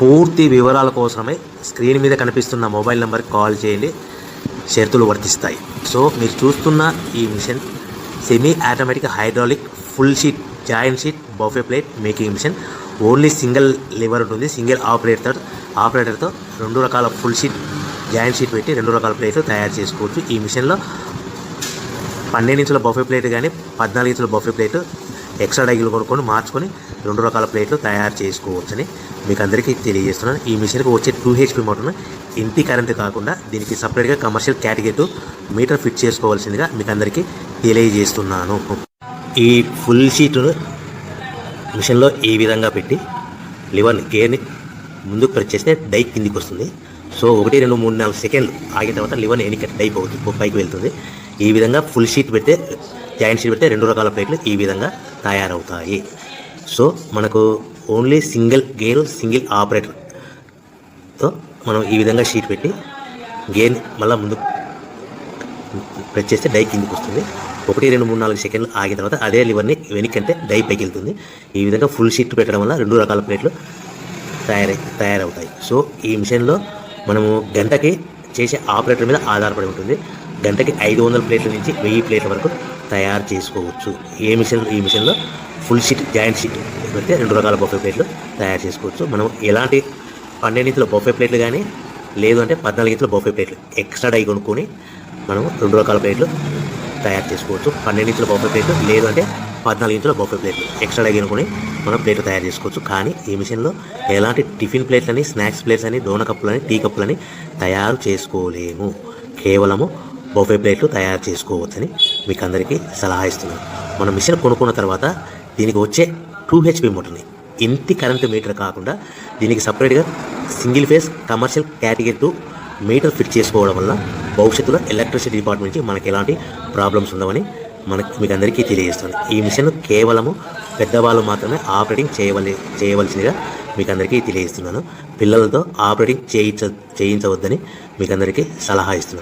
పూర్తి వివరాల కోసమే స్క్రీన్ మీద కనిపిస్తున్న మొబైల్ నెంబర్కి కాల్ చేయండి, షరతులు వర్తిస్తాయి. సో మీరు చూస్తున్న ఈ machine semi automatic hydraulic full sheet joint sheet buffet plate making machine. Only single lever ఉంటుంది, సింగిల్ ఆపరేటర్తో 2 రకాల ఫుల్ షీట్ జాయింట్ షీట్ పెట్టి 2 రకాల ప్లేట్లు తయారు చేసుకోవచ్చు. ఈ మిషన్లో 12 ఇంచుల బఫే ప్లేట్ కానీ 14 ఇంచుల బఫే ప్లేట్ ఎక్స్ట్రా డైగులు కొనుక్కొని మార్చుకొని 2 రకాల ప్లేట్లు తయారు చేసుకోవచ్చని మీకు అందరికీ తెలియజేస్తున్నాను. ఈ మిషన్కి వచ్చే 2 HP మోటార్ను ఇంటి కరెంటు కాకుండా దీనికి సపరేట్గా కమర్షియల్ కేటగిరీ మీటర్ ఫిట్ చేసుకోవాల్సిందిగా మీకు అందరికీ తెలియజేస్తున్నాను. ఈ ఫుల్ షీట్ను మిషన్లో ఈ విధంగా పెట్టి లివర్ని గేర్ని ముందుకు ప్రెస్ చేస్తే డై కిందికి వస్తుంది. సో 1 2 3 4 సెకండ్లు ఆగిన తర్వాత లివర్ని ఎన్నిక డై పైకి వెళ్తుంది. ఈ విధంగా ఫుల్ షీట్ పెడితే జాయింట్ షీట్ పెడితే 2 రకాల ప్లేట్లు ఈ విధంగా తయారవుతాయి. సో మనకు ఓన్లీ సింగిల్ గేరు సింగిల్ ఆపరేటర్తో మనం ఈ విధంగా షీట్ పెట్టి గేర్ని మళ్ళీ ముందు ప్రెస్ చేస్తే డై కిందికి వస్తుంది. 1 2 3 4 సెకండ్లు ఆగిన తర్వాత అదే లివర్ని వెనక్కంటే డై పైకి వెళ్తుంది. ఈ విధంగా ఫుల్ షీట్ పెట్టడం వల్ల 2 రకాల ప్లేట్లు తయారవుతాయి. సో ఈ మిషన్లో మనము గంటకి చేసే ఆపరేటర్ మీద ఆధారపడి ఉంటుంది. గంటకి 500 ప్లేట్ల నుంచి 1000 ప్లేట్ల వరకు తయారు చేసుకోవచ్చు. ఈ మిషన్లో ఫుల్ షీట్ జాయింట్ షీట్ పెడితే 2 రకాల బఫే ప్లేట్లు తయారు చేసుకోవచ్చు. మనం ఎలాంటి 12 ఇంచుల బఫే ప్లేట్లు కానీ లేదు అంటే 14 ఇంచుల బఫే ప్లేట్లు ఎక్స్ట్రా డై కొనుక్కొని మనం 2 రకాల ప్లేట్లు తయారు చేసుకోవచ్చు. 12 ఇంచుల బఫే ప్లేట్లు లేదు అంటే 14 ఇంచుల బఫే ప్లేట్లు ఎక్స్ట్రా డై కొనుక్కొని మనం ప్లేట్లు తయారు చేసుకోవచ్చు. కానీ ఈ మిషన్లో ఎలాంటి టిఫిన్ ప్లేట్లని స్నాక్స్ ప్లేట్స్ అని డోనా కప్పులని టీ కప్పులని తయారు చేసుకోలేము. కేవలము బఫే ప్లేట్లు తయారు చేసుకోవచ్చని మీకు అందరికీ సలహా ఇస్తున్నాను. మనం మిషన్ కొనుక్కున్న తర్వాత దీనికి వచ్చే 2 HP మోటార్ని ఇంటి కరెంటు మీటర్ కాకుండా దీనికి సపరేట్గా single phase commercial category metre fit చేసుకోవడం వల్ల భవిష్యత్తులో ఎలక్ట్రిసిటీ డిపార్ట్మెంట్ నుంచి మనకి ఎలాంటి ప్రాబ్లమ్స్ ఉండవని మీకు అందరికీ తెలియజేస్తాను. ఈ మిషన్ కేవలము పెద్దవాళ్ళు మాత్రమే ఆపరేటింగ్ చేయవలసిందిగా మీకు అందరికీ తెలియజేస్తున్నాను. పిల్లలతో ఆపరేటింగ్ చేయించవద్దని మీకు అందరికీ సలహా ఇస్తున్నాను.